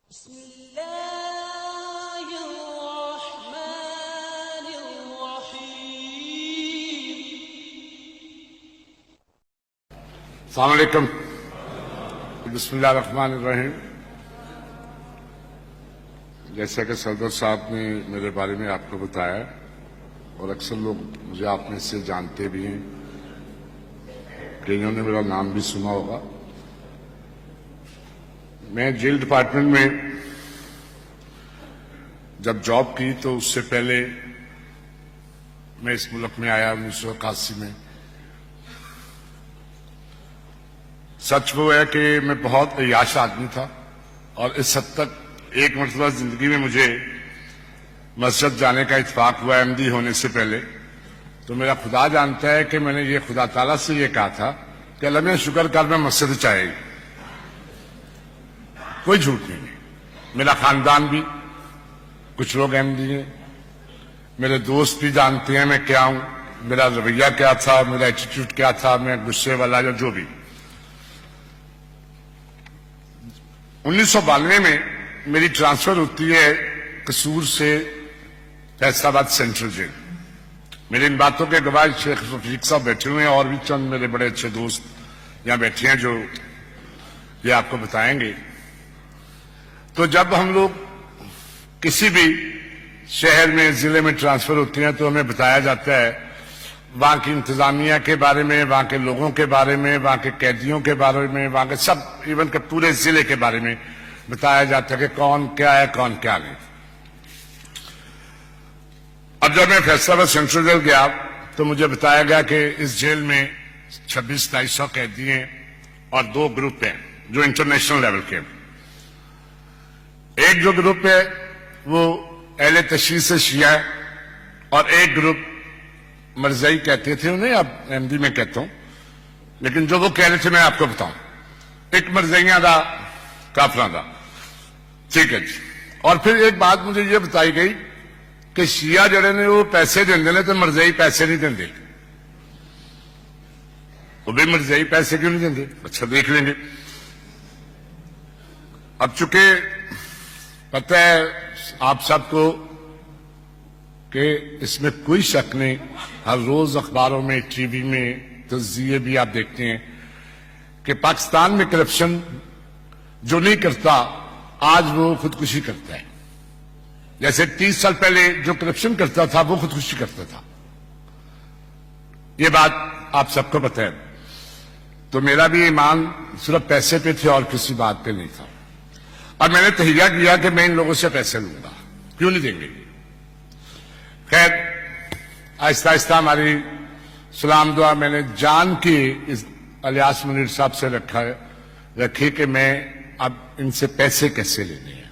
अस्सलाम वालेकुम। बिस्मिल्लाहिर्रहमानिर्रहीम। जैसा कि सरदार साहब ने मेरे बारे में आपको बताया और अक्सर लोग मुझे आप में से जानते भी हैं, कईयों ने मेरा नाम भी सुना होगा। मैं जेल डिपार्टमेंट में जब जॉब की तो उससे पहले मैं इस मुल्क में आया 1981 में। सच वो है कि मैं बहुत अय्याश आदमी था और इस हद तक एक मरतबा जिंदगी में मुझे मस्जिद जाने का इत्फाक हुआ एमडी होने से पहले। तो मेरा खुदा जानता है कि मैंने ये खुदा ताला से ये कहा था कि अल्लाह ने शुक्र कर मैं मस्जिद चाहेगी, कोई झूठ नहीं। मेरा खानदान भी, कुछ लोग एमडी हैं, मेरे दोस्त भी जानते हैं मैं क्या हूं, मेरा रवैया क्या था, मेरा एटीट्यूड क्या था, मैं गुस्से वाला या जो भी। 1992 में मेरी ट्रांसफर होती है कसूर से फैसलाबाद सेंट्रल जेल। मेरी इन बातों के गवाह शेख रफीक साहब बैठे हुए हैं और भी चंद मेरे बड़े अच्छे दोस्त यहां बैठे हैं जो ये आपको बताएंगे। तो जब हम लोग किसी भी शहर में जिले में ट्रांसफर होती हैं तो हमें बताया जाता है वहां की इंतजामिया के बारे में, वहां के लोगों के बारे में, वहां के कैदियों के बारे में, वहां के सब इवन के पूरे जिले के बारे में बताया जाता है कि कौन क्या है कौन क्या नहीं। अब जब मैं फैसलाबाद सेंट्रल जेल गया तो मुझे बताया गया कि इस जेल में 26-2700 कैदी हैं और 2 ग्रुप हैं जो इंटरनेशनल लेवल के। एक जो ग्रुप है वो अहले तशरीह से शिया है और एक ग्रुप मरज़ई कहते थे उन्हें, अब एमडी में कहता हूं, लेकिन जो वो कह रहे थे मैं आपको बताऊं। एक मरज़इयां दा काफरा दा, ठीक है जी। और फिर एक बात मुझे ये बताई गई कि शिया जड़े ने वो पैसे देंगे ने तो मरज़ई पैसे नहीं देंगे। वो भी मरज़ई पैसे क्यों नहीं देंगे? अच्छा देख लेंगे। अब चूंकि पता है आप सबको कि इसमें कोई शक नहीं, हर रोज अखबारों में, टीवी में तज़किये भी आप देखते हैं कि पाकिस्तान में करप्शन जो नहीं करता आज वो खुदकुशी करता है। जैसे 30 साल पहले जो करप्शन करता था वो खुदकुशी करता था। ये बात आप सबको पता है। तो मेरा भी ईमान सिर्फ पैसे पे थे और किसी बात पे नहीं था। और मैंने तहिया किया कि मैं इन लोगों से पैसे लूंगा, क्यों नहीं देंगे। खैर आहिस्ता आहिस्ता हमारी सलाम दुआ मैंने जान के इस अलियास मुनीर साहब से रखी कि मैं अब इनसे पैसे कैसे लेने हैं।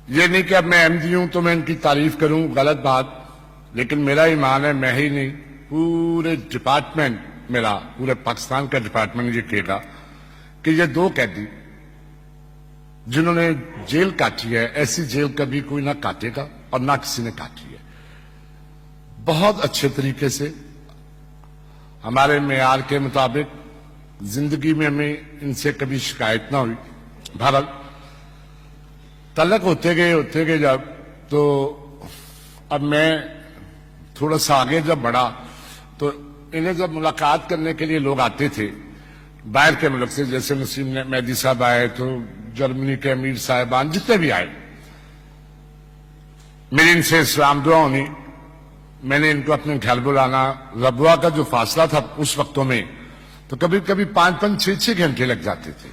ये नहीं कि अब मैं एमडी हूं तो मैं इनकी तारीफ करूं, गलत बात। लेकिन मेरा ईमान है, मैं ही नहीं पूरे डिपार्टमेंट, मेरा पूरे पाकिस्तान का डिपार्टमेंट ये कहेगा कि ये 2 कैदी जिन्होंने जेल काटी है, ऐसी जेल कभी कोई ना काटेगा और ना किसी ने काटी है। बहुत अच्छे तरीके से हमारे मेयार के मुताबिक जिंदगी में हमें इनसे कभी शिकायत ना हुई। भारत तलक होते गए जब, तो अब मैं थोड़ा सा आगे जब बढ़ा तो इन्हें जब मुलाकात करने के लिए लोग आते थे बाहर के मुल्क से, जैसे नसीम मेहदी साहब आए तो जर्मनी के अमीर साहिबान जितने भी आए, मेरी इनसे सलाम दुआ होनी, मैंने इनको अपने घर बुलाना। रबुआ का जो फासला था उस वक्तों में तो कभी कभी 5-5, 6-6 घंटे लग जाते थे।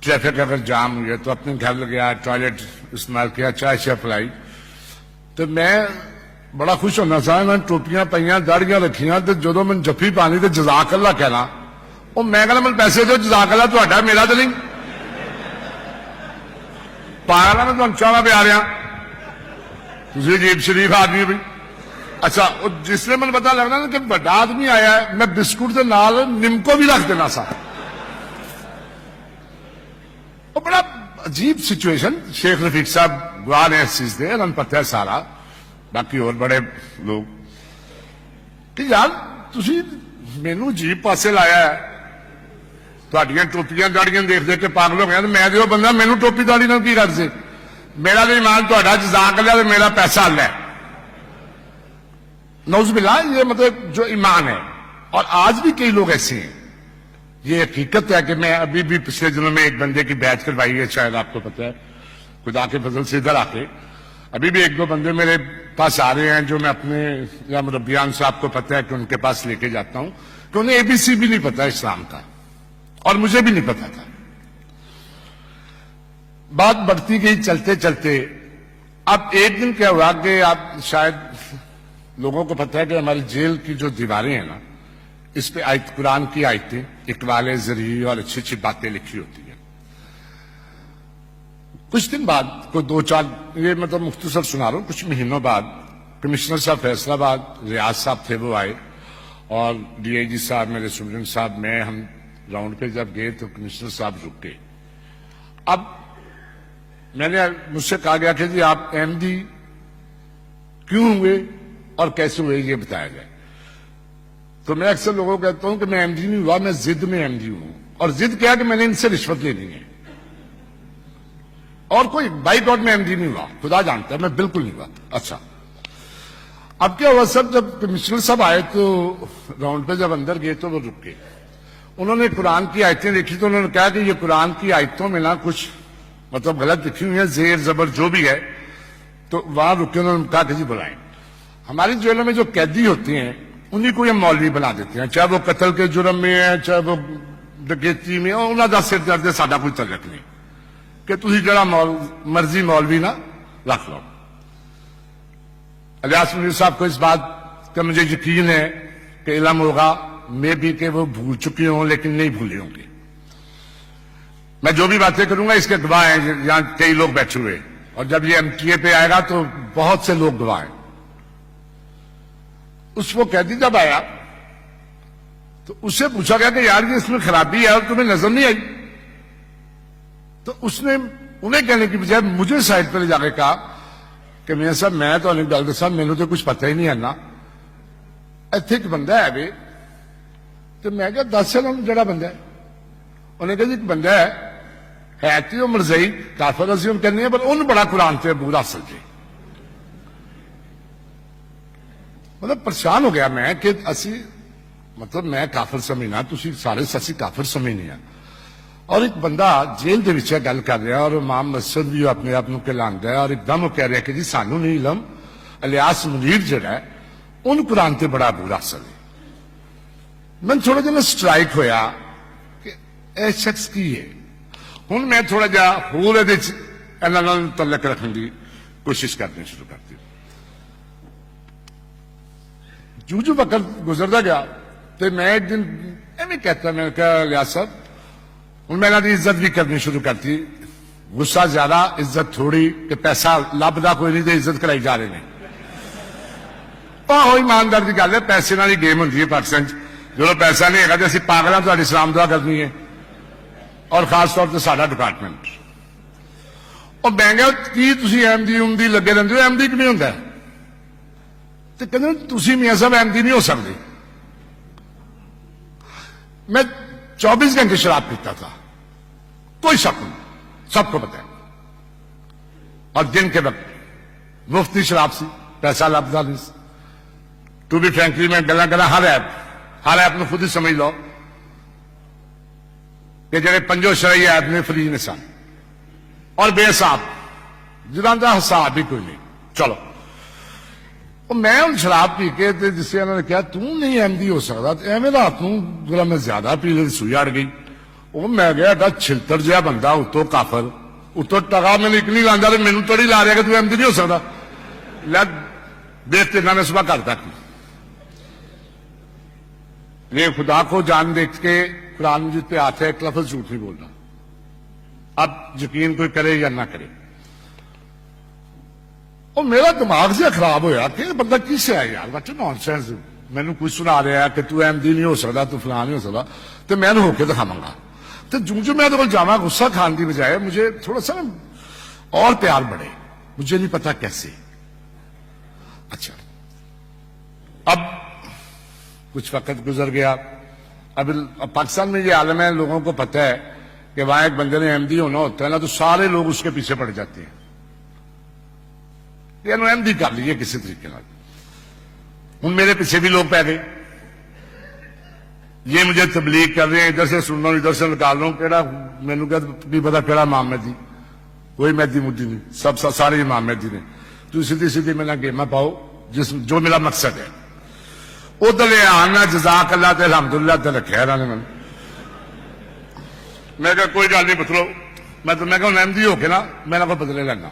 ट्रैफिक अगर जाम हुई तो अपने घर गया, टॉयलेट इस्तेमाल किया, चाय शाय पिलाई। तो मैं बड़ा खुश होना सा, मैं टोपियां पाइया, दाड़ियां रखियां, तो जो मैं जफी पानी तो जजाक अल्लाह कहना, वो मैं कहना मैं पैसे दो, जजाक अल्लाह तुहाडा, मेरा तो नहीं। पागल मैं तुम चाह प्यार रहा, तुम अजीब शरीफ आदमी भी। अच्छा जिसने मैं पता लगना ना कि बड़ा आदमी आया है, मैं बिस्कुट के नाल निमको भी रख देना सा। वो बड़ा अजीब सिचुएशन। शेख रफीक साहब गवाह ने इस चीज दे, उन्हें पता है सारा, बाकी और बड़े लोग कि यार तुसी मैनू अजीब पासे लाया है। ਤੁਹਾਡੀਆਂ ਟੋਪੀਆਂ ਦਾੜੀਆਂ ਦੇਖ ਦੇਖ ਕੇ ਪਾਗਲ ਹੋ ਗਿਆ ਤੇ ਮੈਂ ਜੋ ਬੰਦਾ ਮੈਨੂੰ ਟੋਪੀ ਦਾੜੀ ਨਾਲ ਕੀ ਕਰ ਸੇ मेरा तो ईमान तो जजाक लिया तो मेरा पैसा अल्लाह है नौज़बिल्ला ये मतलब जो ईमान है और आज भी कई लोग ऐसे हैं ये हकीकत है कि मैं अभी भी पिछले दिनों में एक बंदे की बैच करवाई है शायद आपको पता है खुदा के फजल से इधर आके अभी भी एक दो बंदे मेरे पास आ रहे हैं जो मैं अपने या मुरब्बियान साहब को पता है कि उनके पास लेके जाता हूं कि उन्हें एबीसी भी नहीं पता इस्लाम का और मुझे भी नहीं पता था बात बढ़ती गई चलते चलते अब एक दिन क्या हुआ कि आप शायद लोगों को पता है कि हमारी जेल की जो दीवारें हैं ना इस पे आयत कुरान की आयतें इकबाल ज़री और अच्छी अच्छी बातें लिखी होती हैं कुछ दिन बाद कोई दो चार ये मतलब मुख्तसर सुना रहा हूं कुछ महीनों बाद कमिश्नर साहब फैसलाबाद रियाज साहब थे वो आए और डीआईजी साहब मेरे सुमरन साहब मैं हम राउंड पे जब गए तो कमिश्नर साहब रुक गए अब मैंने मुझसे कहा गया कि जी आप एमडी क्यों हुए और कैसे हुए ये बताया जाए तो मैं अक्सर लोगों को कहता हूं कि मैं एमडी नहीं हुआ मैं जिद में एमडी हूं और जिद क्या कि मैंने इनसे रिश्वत लेनी है और कोई बाई गॉड में एमडी नहीं हुआ खुदा जानता है मैं बिल्कुल नहीं हुआ अच्छा अब क्या हुआ सब जब कमिश्नर साहब आए तो राउंड पे जब अंदर गए तो वो रुक गए उन्होंने कुरान की आयतें देखी तो उन्होंने कहा कि ये कुरान की आयतों में ना कुछ मतलब गलत लिखी हुई है जेर जबर जो भी है तो वहां रुके उन्होंने कहा कि जी बुलाएं हमारी जेलों में जो कैदी होते हैं उन्हीं को ये मौलवी बना देते हैं चाहे वो कत्ल के जुर्म में है चाहे वो डकैती में उन्होंने का सिर दर्द साडा कोई तलक नहीं कि तुम जरा मर्जी मौलवी ना रख लो इलियास मुनीर साहब को इस बात का मुझे यकीन है कि इल्म होगा मैं भी कि वो भूल चुके हों लेकिन नहीं भूले होंगे मैं जो भी बातें करूंगा इसके गवाह हैं यहां कई लोग बैठे हुए और जब ये एमटीए पे आएगा तो बहुत से लोग गवाह हैं उसको कैदी जब आया तो उससे पूछा गया कि यार ये इसमें खराबी है और तुम्हें नजर नहीं आई तो उसने उन्हें कहने की बजाय मुझे साइड पर ले जाकर कहा कि मैं साहब मैं तो अनिल डॉक्टर साहब मैंने तो कुछ पता ही नहीं है ना इतने एक बंदा है वे तो मैं क्या 10 साल जरा बंदा है उन्हें कहा जी एक बंदा है तो मरजई काफर असी हम कहने पर उन बड़ा कुरान से बुरा असल जी मतलब परेशान हो गया मैं कि असी मतलब मैं काफर समझना तुम सारे ससी काफर समझने हैं और एक बंदा जेल के विच गल कर रहा और इमाम मस्जिद भी अपने आप को कहलांदा है और एकदम वो कह रहा कि जी सानू नहीं इलम इलियास मुनीर जिहड़ा है उन कुरान से बड़ा बुरा असल है मैं थोड़ा जिहा स्ट्राइक होया कि यह शख्स की है हुण मैं थोड़ा जिहा होर इहदे च इन्हां नाल तल्लक रखने की कोशिश करनी शुरू कर दी जूझू वक्त गुजरता गया तो मैं एक दिन एवं कहता मैं कहा इलियास साहब हूं मैं इन्हां दी इज्जत भी करनी शुरू करती गुस्सा ज्यादा इज्जत थोड़ी कि पैसा लभदा कोई नहीं तो इज्जत कराई जा रहे हैं ईमानदार की गल है पैसे नाल ही गेम होंदी है पाकिस्तान जो पैसा नहीं है तो असं पागलों तुहाडी सलाम दुआ करनी है और खास तौर पर साडा डिपार्टमेंट और मैं क्या की तुसीं एमडी उमडी लगे रहंदे हो एमडी कि नहीं हुंदा तो कहते तुसीं मियां साहब एमडी नहीं हो सकते मैं 24 घंटे शराब पीता था कोई शक नहीं सबको पता है और दिन के वक्त मुफ्ती शराब सी पैसा लभदा नहीं टू बी फ्रैंकली मैं गल्लां करा हर ऐप में खुद ही समझ लो कि जेडे पंजो शरई ऐप ने फ्री ने सन और बेहिसाब जिन्हां दा हिसाब ही कोई नहीं चलो और मैं उन शराब पी के जिससे उन्होंने कहा तू नहीं एमडी हो सकता एवं रात को जरा मैं ज्यादा पी ली सूई अड़ गई वो मैं गया छिलतर जहा बंदा उतो काफर उतो टगा मैंने एक नहीं लाता मैनू तड़ी ला रहा कि तू एमडी नहीं हो सकता लै देख के मैं सुबह करता ये खुदा को जान देख के कुरान मजीद पे आता है एक लफ्ज झूठ नहीं बोलना अब यकीन कोई करे या ना करे और मेरा दिमाग से खराब होया कि बंदा किसे है यार बच्चे नॉनसेंस मैनू कुछ सुना रहा है कि तू एमडी नहीं हो सकता तू फलां नहीं हो सकता तो मैं होके दिखावांगा तो जूं मैं तो जावा गुस्सा खाने की बजाय मुझे थोड़ा सा और प्यार बढ़े मुझे नहीं पता कैसे अच्छा अब कुछ वक्त गुजर गया अब पाकिस्तान में ये आलम है, लोगों को पता है कि वहां एक बंदे ने एमडी होना होता है ना, तो सारे लोग उसके पीछे पड़ जाते हैं। एमडी कर लीजिए किसी तरीके से। हूं मेरे पीछे भी लोग पै गए, ये मुझे तबलीग कर रहे हैं, इधर से सुन रहा हूं इधर से निकाल रहा हूं। केड़ा मैनू नहीं पता केड़ा इमाम मेहदी, कोई मेहदी मुद्दी नहीं, सब सारे इमाम मेहदी ने। तुम सीधी सीधी मेरा गेमा पाओ जिस जो मेरा मकसद है उधर ले आना। जजाक अल्लाह ते अलहमदुल्ला ते रखा इन्होंने मैंने। मैं कहा कोई गल नहीं पुत्रो, मैं कहा एमडी होके ना मैं को बदले लेना।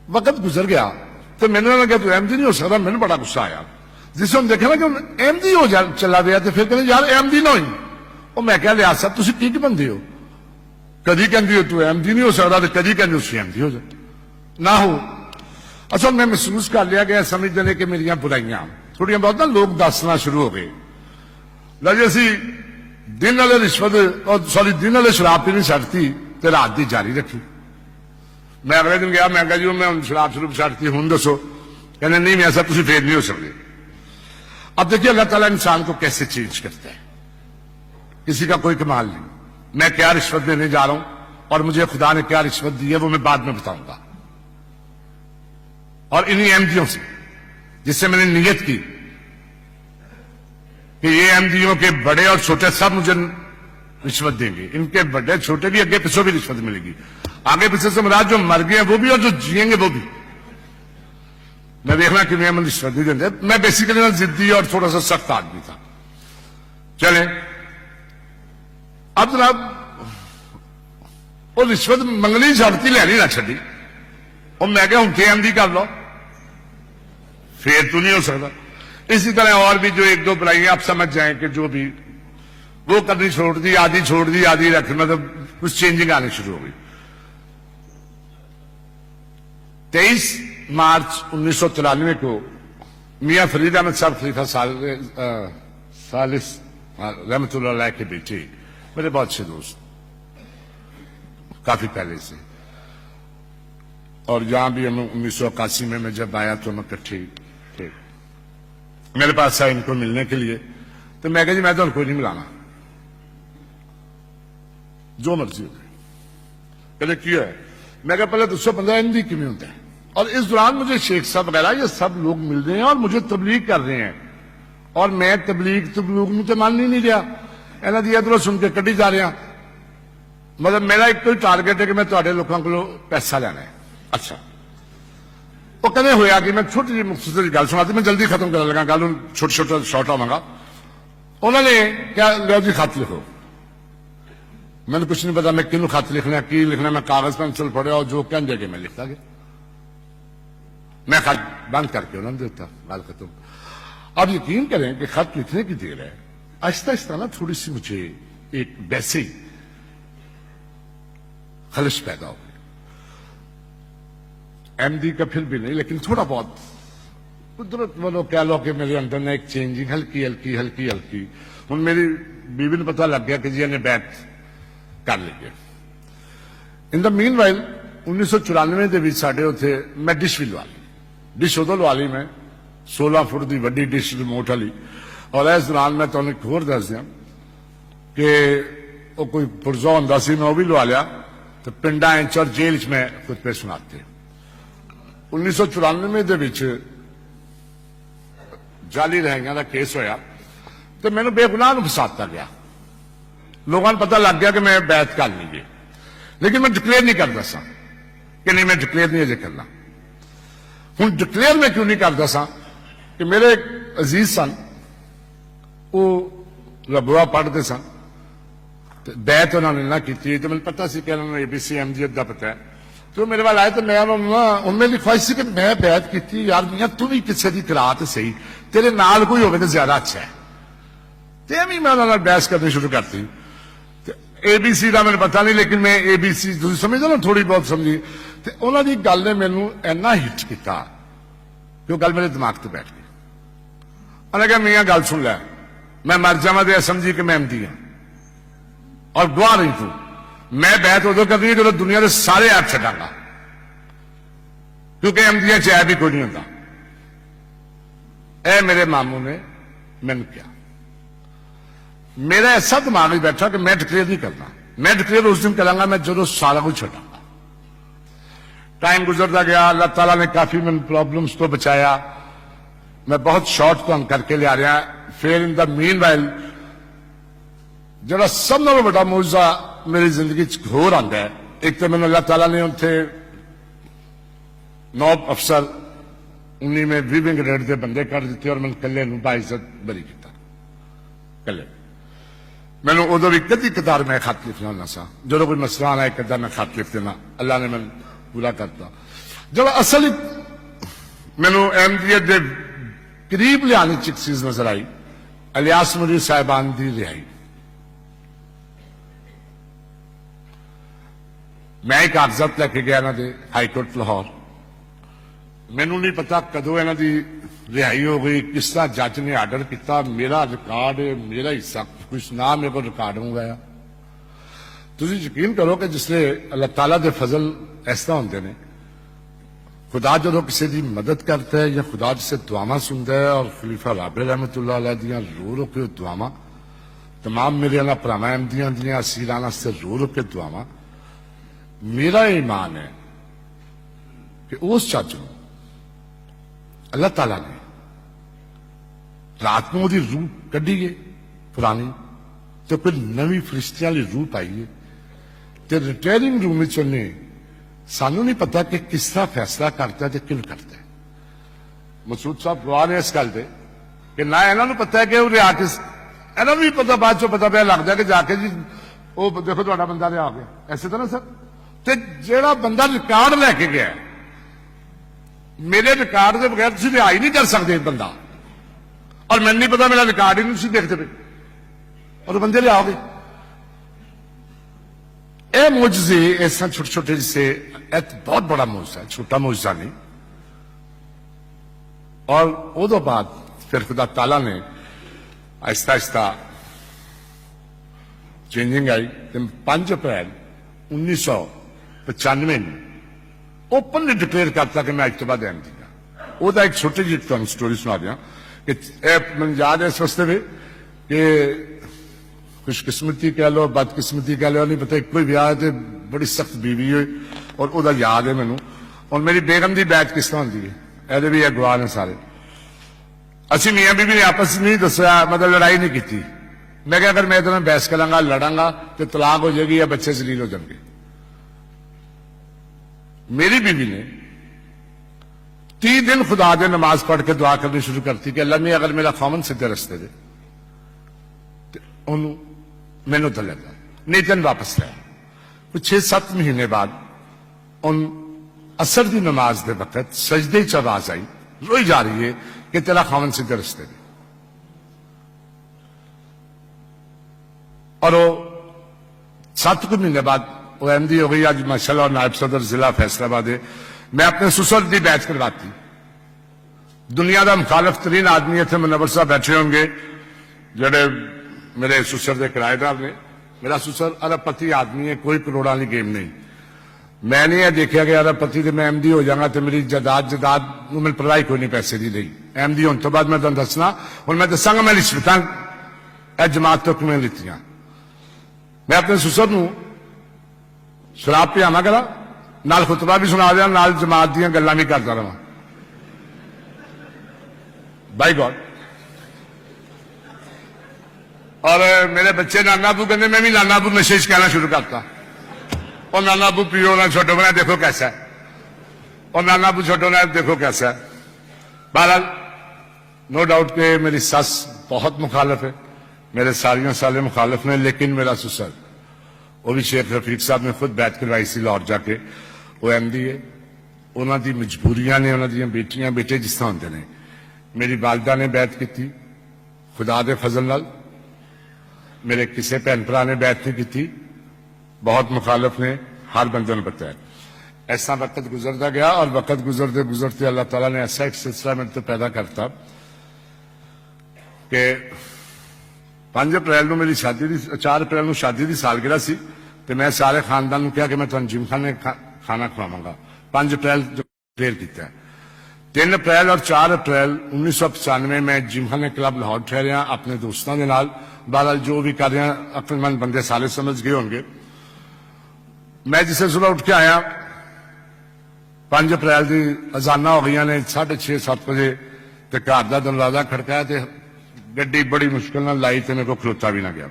वक्त गुजर गया तो मैंने लगा तू एमडी नहीं हो सकता। मैंने बड़ा गुस्सा आया जिस हम देखा ना कि एमडी हो जा चला गया, तो फिर कहते यार एमडी ना हुई। और मैं क्या लिया साहब तुम की बंदे हो, कदी कहती हो तू एमडी नहीं हो सकता, तो कदी कहते उसी एमडी हो जा ना हो। असल मैं महसूस कर लिया गया, समझते हैं कि मेरिया बुराइयां थोड़िया बहुत ना लोग दसना शुरू हो गए। लो जी असी दिन वाले रिश्वत और सॉरी दिन वाले शराब पीनी छड्डती तो रात की जारी रखी। मैं अगले दिन गया, मैं कहा जी मैं शराब शुरू छड्डती हूं दसो, कहने नहीं मैं ऐसा तुम फेर नहीं हो सकते। अब देखिए अल्लाह ताला इंसान को कैसे चेंज करता है, किसी का कोई कमाल नहीं। मैं क्या रिश्वत देने जा रहा हूं और मुझे खुदा ने क्या रिश्वत दी है वो मैं बाद में बताऊंगा। और इन्हीं एमडीओ से जिससे मैंने नियत की कि ये एमडीओ के बड़े और छोटे सब मुझे रिश्वत देंगे, इनके बड़े छोटे भी आगे पीछे भी रिश्वत मिलेगी। आगे पीछे से मुराद जो मर गए वो भी और जो जिएंगे वो भी। मैं देखना कि मैं रिश्वत नहीं देंगे। मैं बेसिकली जिद्दी और थोड़ा सा सख्त आदमी था। चले अब जनाब वो रिश्वत मंगनी छड़ती लैनी ना छड़ी। और मैं क्या हूं एमडी कर लो, फिर तो नहीं हो सकता। इसी तरह और भी जो एक दो बुराइयां आप समझ जाएं कि जो भी वो करनी छोड़ दी, आधी रख, मतलब कुछ चेंजिंग आनी शुरू हो गई। 23 मार्च 1993 को मियां फरीद अहमद साहब खलीफा सालिस रहमतुल्लाह अलैह के बेटे, मेरे बहुत अच्छे दोस्त काफी पहले से, और यहां भी हम 1981 में मैं जब आया तो हम इकट्ठे थे। मेरे पास आया इनको मिलने के लिए, तो मैं कहा जी मैं तो कोई नहीं मिलाना, जो मर्जी हो जाए। कहते क्यों है? मैं कहा पहले 215 एमडी किमें होता है। और इस दौरान मुझे शेख साहब वगैरह ये सब लोग मिल रहे हैं और मुझे तबलीग कर रहे हैं, और मैं तबलीग तो मान ही नहीं रहा। इन्हों की इधरों सुन के कढ़ी जा रहा। मतलब मेरा एक कोई टारगेट है कि मैं थोड़े लोगों को पैसा लेना है। अच्छा वो कहने होया कि मैं छोटी जी मुख्तसर गल सुना, मैं जल्दी खत्म कर लगा गल, छोटे छोटे शॉर्ट आवागा। उन्होंने क्या लो जी खत लिखो। मैंने कुछ नहीं पता मैं किन्नू खत लिखना की लिखना, मैं कागज पेंसिल पढ़े और जो कह देंगे मैं लिखता गया। मैं खत बंद करके उन्होंने देता, गल खत्म। अब यकीन करें कि खत लिखने की देर है, आहिस्ता आहिस्ता ना थोड़ी सी मुझे एक वैसे ही खलिश पैदा हो गई। एमडी का फिर भी नहीं, लेकिन थोड़ा बहुत कुदरत वालों कह लो कि मेरे अंदर ने एक चेंजिंग हल्की हल्की हल्की हल्की। हूं मेरी बीवी ने पता लग गया कि जी इन्हें बैठ कर लीजिए। इन द मीन वाइल 1994 के साढ़े उथे मैं डिश भी लवा ली। डिश उदो लवा ली मैं 16 फुट की वड्डी डिश रिमोट वाली। और इस दौरान मैं तुहानू एक होर दस दियां कि वो कोई पुरजा होंदा सी, मैं वो भी लवा लिया। तो पिंडा इंच और जेल च मैं खुतबे सुनाते। 1994 दे विच जाली रहाइयां का केस होया तो मैंने बेगुनाह फसाता गया। लोगों को पता लग गया कि मैं बैत कर ली, लेकिन मैं डिक्लेयर नहीं करता सा कि नहीं मैं डिक्लेयर नहीं अजे करना। हूं डिक्लेयर मैं क्यों नहीं करता सा कि मेरे एक अजीज सन वो रबुआ पढ़ते सन, बैत उन्होंने ना की, तो मैंने पता सी कि उन्होंने एबीसी एमजीएफ का पता है। तो मेरे वाल आए तो मैं उनमें लिखवाई सी कि मैं बैत की यार मियां तू भी किसी की करा तो सही, तेरे नाल कोई होवे तो ज्यादा अच्छा है। तो भी मैं उन्होंने बहस करनी शुरू करती। एबीसी का मैंने पता नहीं, लेकिन मैं एबीसी तुम समझो ना थोड़ी बहुत समझी। तो उन्होंने गल ने मैनू इन्ना हिट किया कि वो गल मेरे दिमाग से बैठ गई। उन्हें कहा मियां गल सुन लै, मैं मर जावा तो समझी कि मैं एमडी हाँ और गवाह रही तू। मैं बैत उदो करनी है जो दुनिया के सारे ऐप छड़ांगा, क्योंकि एमडी च ऐप ही कोई नहीं होता। ए मेरे मामू ने मैंने क्या मेरा ऐसा दिमाग में बैठा कि मैं डिक्लेयर नहीं करना। मैं डिक्लेयर उस दिन करांगा मैं जो सारा कुछ छटांगा। टाइम गुजरता गया, अल्लाह ताला ने काफी मैंने प्रॉब्लम्स को बचाया। मैं बहुत शॉर्ट तो करके ले आ रहा। फिर इन द मीन वाइल जो सब नालों बड़ा मौजा मेरी जिंदगी होर आता है, एक तो मैंने अल्लाह ताला ने उत्थे 9 अफसर 19 में 20 ग्रेड के बंदे कर दिते और मैंने कले बाइज्जत बरी किया। कले मैंने उदो भी कदी कतार मैं खत लिखना होना सा, जो कोई मसला आना एक मैं खत लिख देना, अल्लाह ने मैंने पूरा करता। जब असल मैनू अहमदियत के करीब लियाने च एक चीज नजर आई, इलियास मुरीद साहिबान की रिहाई। मैं एक कागजात लैके गया इन्हों के हाईकोर्ट लाहौर। मैनू नहीं पता कदों इन्हों की रिहाई हो गई, किस तरह जज ने आर्डर किया। मेरा रिकॉर्ड मेरा हिस्सा कुछ ना मेरे को रिकॉर्ड मंगाया। तुम यकीन करो कि जिसले अल्लाह ताला के फजल इस तरह होंगे ने, खुदा जो किसी की मदद करता है या खुदा जिसे दुआवां सुनता है, और खलीफा राबे रहमतुल्लाह अलैह दियां रो रो के दुआवां, तमाम मेरे भरावां अहमदियां दियां असीरां वास्ते रो रो के दुआवां, मेरा ईमान है कि उस जज को अल्लाह ताला ने रात को वो रूह कढ़ी है पुरानी, तो फिर नवी फरिश्तियां वाली रूह पाई है। तो रिटायरिंग रूम में उन्हें सानू नहीं पता कि किस तरह फैसला करता है, क्यों करता है। मसूद साहब गवाह ने इस गल से कि ना इन्होंने पता है कि वो रिहा किस, इन्होंने भी पता बाद चो पता पाया लगता है कि जाके जी वो देखो थोड़ा बंदा रिहा गया। ऐसे तरह सर तो जेड़ा बंदा रिकॉर्ड लैके गया, मेरे रिकॉर्ड के बगैर तुम रिहा ही नहीं कर सकते बंदा, और मैंने नहीं पता मेरा रिकॉर्ड ही नहीं देखते पे, और बंदे लिया गए। यह मुझे इस छोटे छोटे जिसे बहुत बड़ा मुझा है, छोटा मुझा नहीं। और उदो बाद फिर खुदा ताला ने आहिस्ता आहिस्ता चेंजिंग आई। 5 अप्रैल 1995 में ओपनली डिक्लेयर करता कि मैं अज तो बाद अहमदी हाँ। वह एक छोटी जी तुम स्टोरी सुना दिया कि मैं याद है इस वास्ते भी कि खुशकिस्मती कह लो बदकिस्मती कह लो नहीं पता, एक कोई ब्याह तो बड़ी सख्त बीवी हुई और वह याद है मैनू। और मेरी बेगम की बैच किस तरह होती है, ये भी अगवा ने सारे। असि मियाँ बीबी ने आपस नहीं दसिया, मतलब लड़ाई नहीं की। मैं क्या अगर मैं इधर बहस करांगा लड़ांगा तो तलाक हो जाएगी या बच्चे जलील हो जाएंगे। मेरी बीवी ने 30 दिन खुदा दे नमाज पढ़ के दुआ करनी शुरू करती कि अल्लाह ने अगर मेरा खामन सीधे रस्ते दे मैनू तो लगा नहीं तेन वापस लाया। कुछ 6-7 महीने बाद उन असर की नमाज के वक्त सजदे च आवाज आई, रोई जा रही है कि तेरा खामन सीधे रस्ते दे। और वो 7 महीने बाद वो अहमदी हो गई। आज माशाल्लाह नायब सदर जिला फैसलाबाद है। मैं अपने ससुर की बैच करवाती। दुनिया का मुखालफ तरीन आदमी इतने मुनव्वर साहब बैठे होंगे जेडे मेरे ससुर के किराएदार ने। मेरा ससुर अरबपति आदमी है, कोई करोड़ा वाली गेम नहीं। मैं नहीं देखा कि अरबपति तो मैं अहमदी हो जाऊंगा तो मेरी जदाद मैं परवाही कोई नहीं पैसे की नहीं। अहमदी होने तो बाद मैं तुम दसना और मैं दसांगा मैं रिश्वत जमात तो किमें लितियां। मैं अपने ससुर को शराब पियावा करा, नाल खुतबा भी सुना दिया, नाल जमात दियां गल्लां भी करता रहा। By God. और मेरे बच्चे नाना अबू कहते, मैं भी नाना अबू नशे कहना शुरू करता। और नाना अबू पियो ना छोटो बना देखो कैसा है, और नाना अबू छोटो ना देखो कैसा है। बहरहाल नो डाउट के मेरी सस बहुत मुखालफ है, मेरे सारियों साले मुखालफ ने, लेकिन मेरा ससुर वो भी शेख रफीक साहब ने खुद बैत करवाई सी लाहौर जाके। वो अहमदी है, उन्होंने मजबूरियां ने, उन्होंने बेटियां बेटे जिस तरह होंगे ने। मेरी वालदा ने बैत की, खुदा दे फजल नाल। मेरे किसी भैन भरा ने बैत नहीं की, बहुत मुखालफ ने, हर बंदे ने बताया। ऐसा वक्त गुजरता गया और वक्त गुजरते गुजरते अल्लाह ताला ने ऐसा एक सिलसिला मेरे तो पैदा करता कि 5 अप्रैल को मेरी शादी की 4 अप्रैल को शादी की सालगिरह सी तो मैं सारे खानदान को कहा कि मैं तुम जिम खाने खाना खवावांगा। 5 अप्रैल जो क्लियर किया 3 अप्रैल और 4 अप्रैल 1995 में जिमखाना क्लब लाहौर ठहरिया अपने दोस्तों के नाल। बहरहाल जो भी कर रहे हैं अक्लमंद बंदे सारे समझ गए होंगे। मैं जिसे सुबह उठ के आया 5 अप्रैल की अजाना हो गई ने 6:30-7 बजे तो घर का दरवाजा खड़काया तो गड्डी बड़ी मुश्किल न लाई तो मेरे को खलोता भी ना गया।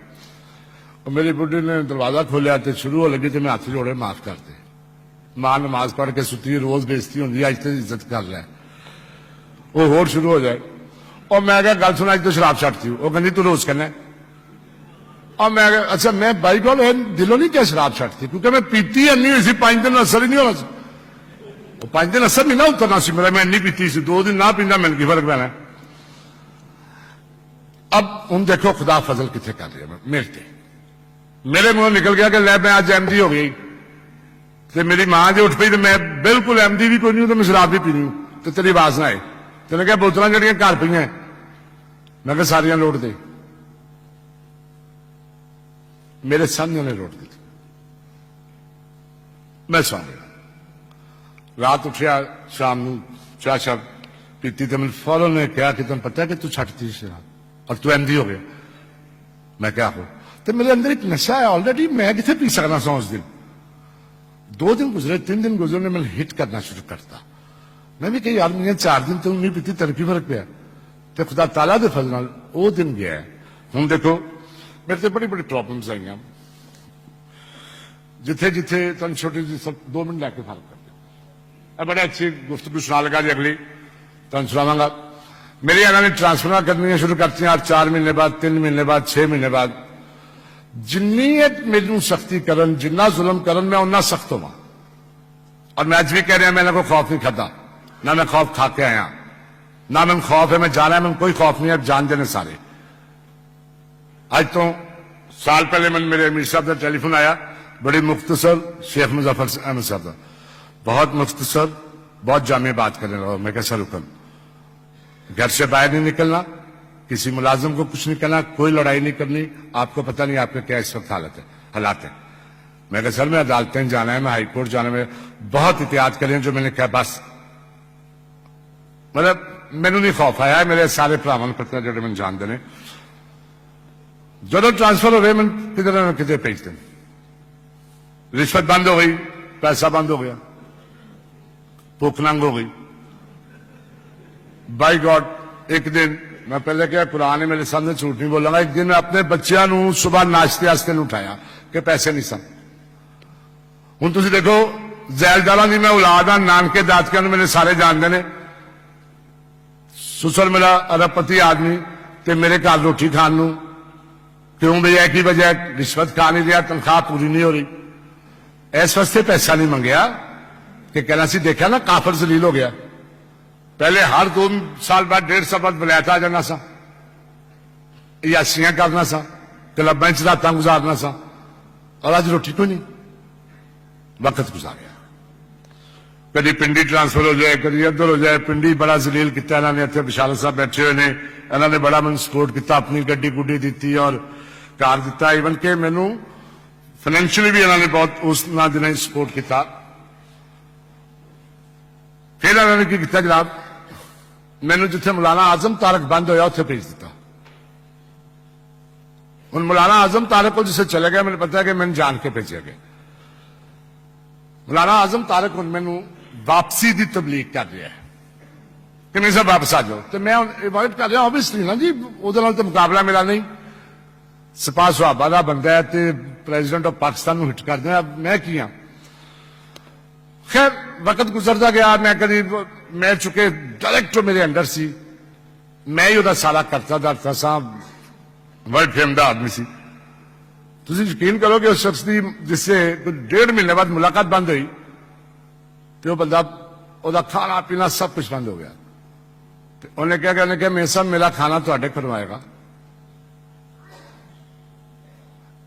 और मेरी बुढ़ी ने दरवाजा खोलिया तो शुरू हो लगी तो मैं हाथ जोड़े माफ कर दे। मां नमाज पढ़ के सुती रोज बेइज्जती होंगी अज तो इज्जत कर रहा है वो होर शुरू हो जाए। और मैं क्या गल सुना अज तो शराब छड्डती वो कहती तू रोज कहना। और मैं अच्छा मैं बाई गॉड दिलों नहीं क्या शराब छड्डती क्योंकि मैं पीती इन्नी हुई सी 5 दिन असर ही नहीं होना। 5 दिन असर नहीं ना उतरना सी मेरा। मैं इन्नी पीती सी 2 दिन ना पींदा मैंने की फर्क पैना। अब हम देखो खुदा फजल कितने कर रही है मेरे ते। मेरे मुंह निकल गया कि लै मैं आज एमडी हो गई तो मेरी मां जो उठ पई तो मैं बिल्कुल एमडी भी कोई नहीं तो मैं शराब भी पीनी हूं तो तेरी आवाज ना आए। तेने क्या बोतल जड़ियां घर पई मैं क्या सारियां लोट दे। मेरे सामने ने लोट दी। मैं सौ गया। रात उठिया शाम को चाह शाह पीती तो मैंने फौरन ने कहा कि तुम पता है कि तू छटती शराब और तू एमडी हो गया। मैं क्या हो तो मेरे अंदर एक नशा है ऑलरेडी। मैं कितने पी सकना सौ उस दिन। 2 दिन गुजरे 3 दिन गुजरे मैंने हिट करना शुरू करता। मैं भी कही यार मैं 4 दिन तो नहीं पीती तरक्की फर्क पिया तो खुदा ताला दे फजल नाल वो दिन गया है। हम देखो मेरे से बड़ी बड़ी प्रॉब्लम्स आई हैं जिथे जिथे तुम छोटी जी सब 2 मिनट लैके फर्क कर दिया। बड़े अच्छी गुफ्तगू सुना लगा जी अगली तुम सुनावांगा। मेरी इन्होंने ट्रांसफर करनी शुरू करती हैं 4 महीने बाद 3 महीने बाद 6 महीने बाद। जिन्नी मेनू सख्ती करन जिन्ना जुल्म करन मैं उन्ना सख्त होवा। और मैं अज भी कह रहा मैंने कोई खौफ नहीं खाता ना मैं खौफ खा के आया ना मैं खौफ है मैं जाना है मैं कोई खौफ नहीं है जान देने सारे। आज तो साल पहले मैंने मेरे अमीर साहब का टेलीफोन आया बड़ी मुख्तसर शेख मुजफ्फर अहमद साहब का बहुत मुख्तसर बहुत जामे बात करने लगा। मैं कैसा रुकन घर से बाहर नहीं निकलना किसी मुलाजिम को कुछ नहीं करना कोई लड़ाई नहीं करनी आपको पता नहीं आपके क्या इस वक्त हालात है। मैं कहा सर मैं अदालतें जाना है मैं हाईकोर्ट जाना है बहुत एहतियात करें जो मैंने कहा बस मतलब मैनू नहीं खौफ आया है मेरे सारे भरावान पता जो मैंने जान देने जो ट्रांसफर हो गए मैं किधर ना किधर भेज दें। रिश्वत बंद हो गई पैसा बंद हो गया भूख नंग हो गई। बाई गॉड एक दिन मैं पहले क्या कुरान ने मेरे सामने झूठ नहीं बोलांगा। एक दिन मैं अपने बच्चों सुबह नाश्ते वास्ते उठाया कि पैसे नहीं सन। हूं तुम देखो जैलदारा की मैं औलाद हाँ नानके दादके मेरे सारे जानते ने। सुसर मेरा अरबपति आदमी ते मेरे घर रोटी खान नू क्यों भैया की वजह रिश्वत खा नहीं रहा तनख्वाह पूरी नहीं हो रही इस वास्ते पैसा नहीं मंगया कि कहना सी देखा ना काफर जलील हो गया। पहले हर 2 साल बाद 1.5 साल बाद वलैत आ जाना सा यासियां करना सा क्लबों च रात गुजारना सा और अज रोटी को नहीं वक्त गुजारिया। कभी पिंडी ट्रांसफर हो जाए कभी इधर हो जाए। पिंडी बड़ा जलील किया इन्होंने इतने विशाल साहब बैठे हुए ने इन्होंने बड़ा मैं सपोर्ट किया अपनी गड्डी गुड्डी दी और कार दिता इवन के मैनू फाइनेंशियली भी इन्होंने बहुत उस दिन सपोर्ट किया। फिर इन्होंने की किया जनाब मैनू जिथे मौलाना आजम तारक बंद होया उत्थे भेज दिता। हूं मौलाना आजम तारक को जिसे चले गया मैंने पता है कि मैंने जान के भेजा गया। मौलाना आजम तारक हूं मैनू वापसी की तबलीग कर रहा है कि नहीं सब वापस आ जाओ तो मैं अवॉइड कर रहा ऑब्वियसली ना जी उहदे नाल तो मुकाबला मेरा नहीं। सपा सुहाबा का बंदा है तो प्रेजिडेंट ऑफ पाकिस्तान हिट कर दिया मैं की हाँ। खैर वक्त गुजरता गया मैं कभी मैं चुके डायरेक्टर मेरे अंडर सी मैं ही वह सारा करता धरता सा वर्ल्ड फेम का आदमी सी। तुम यकीन करो कि उस शख्स की जिससे 1.5 महीने बाद मुलाकात बंद हुई तो वह बंदा वह खाना पीना सब कुछ बंद हो गया। तो उन्हें क्या कहा मेरे साहब मेरा खाना थोड़े करवाएगा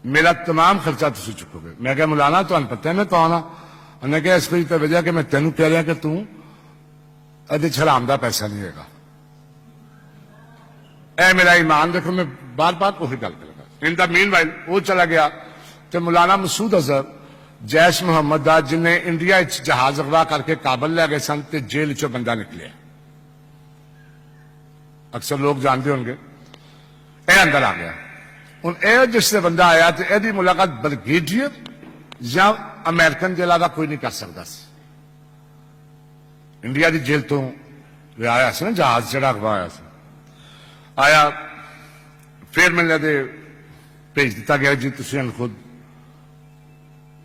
मेरा तमाम खर्चा तुम चुकोगे। मैं क्या मौलाना तुम्हें पता है मैं कौन हाँ। उन्हें कहा इस तो वजह कि मैं तेन कह रहा कि तू अदे हराम का पैसा नहीं होगा। ए मेरा ईमान देखो मैं बार बार कोई गल करूंगा। इन द मीन वाइल वो चला गया तो मौलाना मसूद अजहर जैश मुहम्मद का जिन्हें इंडिया जहाज अगवा करके काबल लै गए सन तो जेल चो बंदा निकलिया अक्सर लोग जानते होंगे। यह अंदर आ गया हूं, यह जिससे बंदा आया तो यदी मुलाकात ब्रिगेडियर या अमेरिकन के अलावा कोई नहीं कर सकता। इंडिया की जेल तो आया ना, जहाज चढ़ा अगवाया आया, फिर मैंने भेज दिता गया जी तुम खुद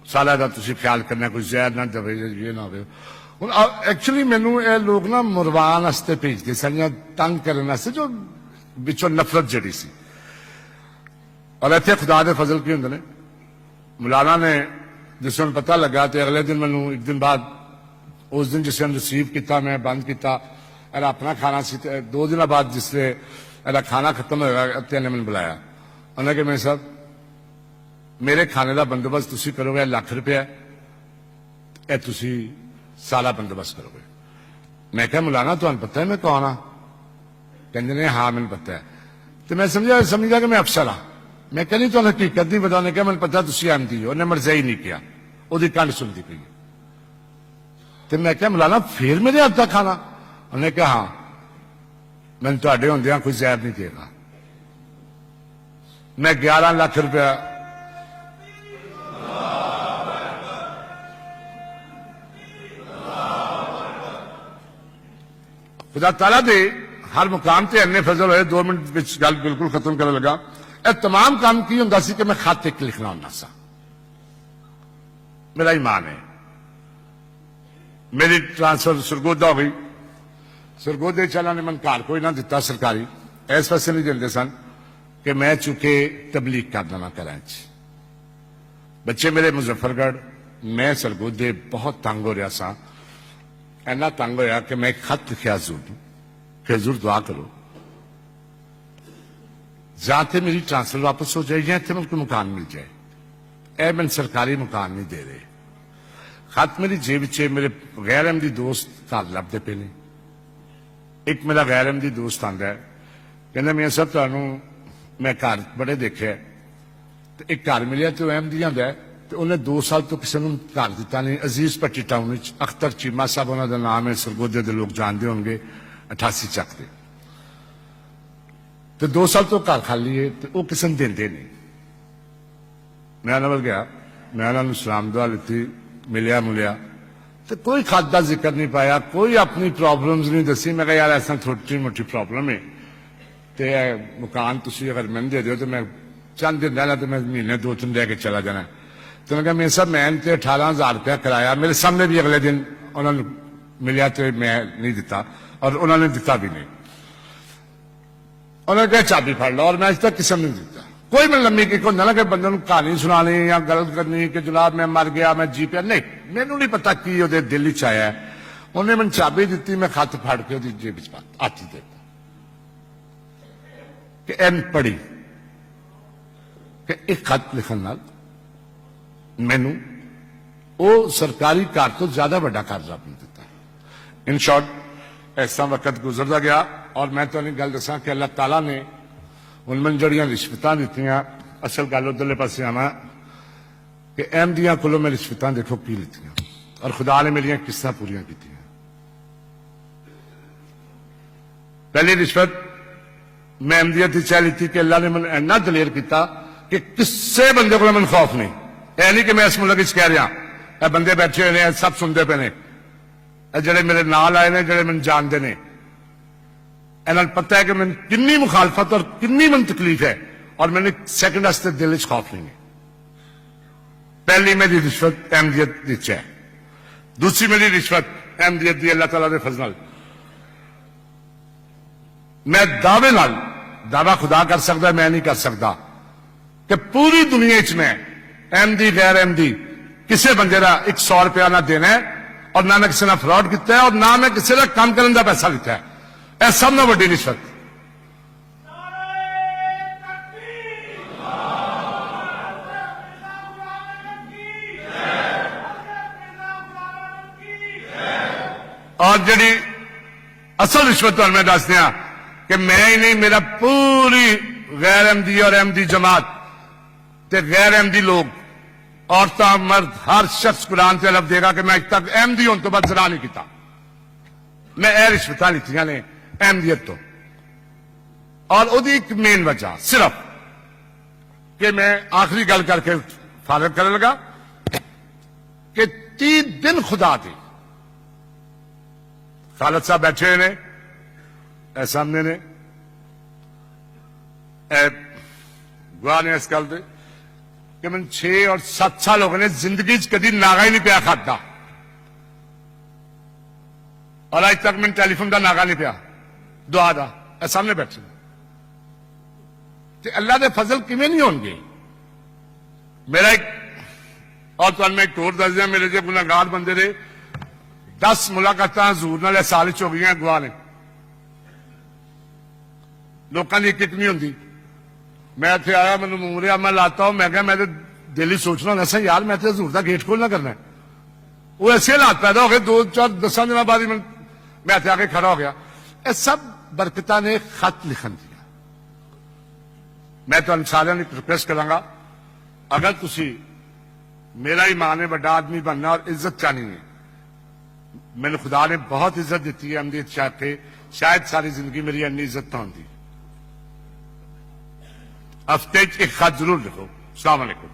साला का तुम ख्याल करना, कोई जहर ना दबे, ये ना हो। हूँ एक्चुअली मैनू ये लोग ना मुरवान वास्ते भेजते सन या तंग करने वास्ते, जो बिचों नफरत जड़ी सी। और इतने खुदा के फजल की होंगे ने, मौलाना ने जिस दिन पता लगा तो अगले दिन मैनू एक दिन बाद, उस दिन जिस दिन रिसीव किया मैं बंद किया, एरा अपना खाना सी, 2 दिन बाद जिसले एरा खाना खत्म होगा अत्या ने मैंने बुलाया। उन्हें कि मैं साहब मेरे खाने का बंदोबस्त तुम करोगे लाख रुपया, यह तुम सारा बंदोबस्त करोगे। मैं क्या मौलाना तुम पता है मैं कौन हाँ? कहते ने हाँ मैंने पता है। तो मैं समझा कि मैं अफसर हाँ। मैं क्या नहीं तुम्हें हकीकत नहीं पता। उन्हें क्या मैंने पता तुम एमडी हो। उन्हें मर्जा ही नहीं किया, वो कंड सुनती पी। तो मैं क्या मौलाना फिर मेरे हाथ का खाना? उन्हें कहा हाँ मैंने थोड़े होंदे कोई जहर नहीं देगा। मैं 11 लाख रुपया खुदा ताला दे हर मुकाम से इन्ने फजल होए। 2 मिनट गल बिल्कुल खत्म करने लगा। यह तमाम काम की होंदा सी कि मैं खत एक लिखना होंदा सा। मेरा ईमान है। मेरी ट्रांसफर सरगोदा हो गई। सरगोदे चला ने मन घर कोई ना दिता सरकारी, इस पासे नहीं देते सन कि मैं चुके तबलीग कर देना करा। बच्चे मेरे मुजफ्फरगढ़, मैं सरगोदे बहुत तंग हो रहा सा। इन्ना तंग होया कि मैं एक खत लिखा हजूर कि हजूर दुआ करो जाते मेरी ट्रांसफर वापस हो जाए या इतने मुझको मकान मिल जाए। ए मैंने सरकारी मकान नहीं दे रहे। खत मेरी जेब च, मेरे गैर अहमदी दोस्त घर लभदे पे ने। एक मेरा गैर अहमदी दोस्त आंदा है, कहना मैं सब तुहानू मैं घर बड़े देखे, तो एक घर मिलिया तो अहमदी आंदा है, तो उन्हें 2 साल तो किसी ने घर दिता नहीं। अजीज पट्टी टाउन अख्तर चीमा साहब उन्होंने नाम है, सरगोदे के लोग जानते होंगे, 88 चक दे। तो 2 साल तो घर खाली है, तो वह किसी ने देंदे नहीं। मैं उन्होंने गया, मैं उन्होंने सलाम दुआ लीती, मिलिया मुलिया, तो कोई खत का जिक्र नहीं पाया, कोई अपनी प्रॉब्लम्स नहीं दसी। मैं यार ऐसा छोटी मोटी प्रॉब्लम है, तो मकान तुम अगर मैंने दे दो तो मैं चंद दिन रहना, तो मैं महीने 2-3 रह के चला जाना। तो मैं मेरे साहब मैं 18,000 रुपया कराया। मेरे सामने भी अगले दिन उन्होंने मिलिया तो मैं नहीं दिता, और उन्होंने दिता भी नहीं। उन्होंने कहा चाबी फड़ लो, और मैं आज तक किसी ने नहीं दिता। कोई मैं लम्बी की होंगे ना कि बंद कहानी सुनानी या गलत करनी कि जनाब मैं मर गया, मैं जी पिया, नहीं, मैनू नहीं पता की वो दिल ही आया है। उन्हें मैंने चाबी दी, मैं खत फड़ के जेब हाथी देता कि एन पढ़ी कि एक खत लिखन नाल मैनू वो सरकारी घर तो ज्यादा बड़ा कर्जा बन दिता। इन शॉर्ट ऐसा वक्त गुजरता गया, और मैं तो गल दसा कि अल्लाह ताला ने उनमें जड़ियां रिश्वत दी। असल गल उधरले पास आवा कि अहमदियों को मैं रिश्वत देखो की लीती, और खुदा ने मेरिया किस्त पूरी की। पहली रिश्वत मैं अहमदियत चाह ली थी कि अल्लाह ने मैंने इन्ना दलेर किया कि किसी बंदे को मैंने खौफ नहीं। यह नहीं कि मैं इस मुल्क कह रहा, यह बंदे बैठे हुए हैं सब सुनते पे ने, जड़े मेरे नाल आए ने, जड़े मैंने जानते ने, इन्होंने पता है कि मैंने कितनी मुखालफत और कितनी मन तकलीफ है, और मैंने सेकंड वास्ते दिल च खौफ नहीं है। पहली मेरी रिश्वत अहमदियत दी है, दूसरी मेरी रिश्वत अहमदियत दी अल्लाह ताला दे फजल। मैं दावा खुदा कर सकता, मैं नहीं कर सकता कि पूरी दुनिया च मैं अहमदी गैर अहमदी किसी बंदे का 100 रुपया ना देना है, और ना मैं किसी ने फ्रॉड किया है, और ना मैं किसी का काम करने का पैसा लिया है। यह सब ना बड़ी रिश्वत। और जी असल रिश्वत तो मैं दस दिया कि मैं ही नहीं, मेरा पूरी गैर अहमदी और अहमदी जमात ते गैर अहमदी लोग, औरतां मर्द हर शख्स कुरान से लफ देगा कि मैं अज तक अहमदी होने तो बाद जरा नहीं किया। मैं यह रिश्वत लीतियां ने अहमदियत तो, और ਉਹਦੀ ਇੱਕ ਮੇਨ ਵਜ੍ਹਾ ਸਿਰਫ कि मैं आखिरी गल करके फारग करने लगा कि 30 दिन खुदा थे खालिद साहब बैठे ने सामने ने गुआ ने इस गल से कि मैं 6 और 7 साल हो गए ने जिंदगी च कभी नागा ही नहीं पिया खाता और आज तक मैंने टेलीफोन का नागा नहीं पिया दुआ का सामने बैठे अल्लाह के फजल किमें नहीं होंगे मेरा एक और तो मैं एक होर दस दिया मेरे जो गुनाहगार बंदे ने 10 मुलाकात हजूर नाल साल च हो गई गवाह ने लोगों की एक नहीं होंगी मैं इतने आया मैं मूरिया मैं लाता हूं मैं क्या मैं दिल ही सोचना ऐसा यार मैं हजूर का गेट खोलना करना है वो ऐसे हालात पैदा हो गए 2-4 10 दिन बाद ही मैं इतने आके खड़ा हो गया ये सब बरकत ने खत लिखन दिया मैं तो सारे रिक्वेस्ट करांगा अगर तुसी मेरा ही मान है बड़ा आदमी बनना और इज्जत चाहनी है मैंने खुदा ने बहुत इज्जत दी है अमदीत शाह के शायद सारी जिंदगी मेरी अन्नी इज्जत ना होती हफ्ते एक खत जरूर लिखो। अस्सलाम वालेकुम।